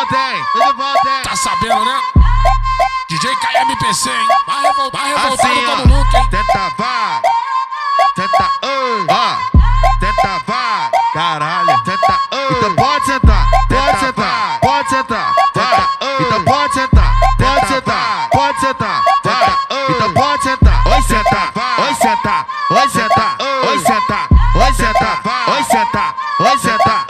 volta, hein? Tô de volta, hein? Tá sabendo, né? DJ KMPC, hein? Vai revoltado Assim, como nunca, hein? Tenta vai, tenta, ó, tenta vai, caralho, tenta, então pode sentar, pode sentar, pode sentar, vai, então pode sentar, pode sentar, pode sentar, vai, então pode sentar, oi sentar, oi sentar, oi sentar.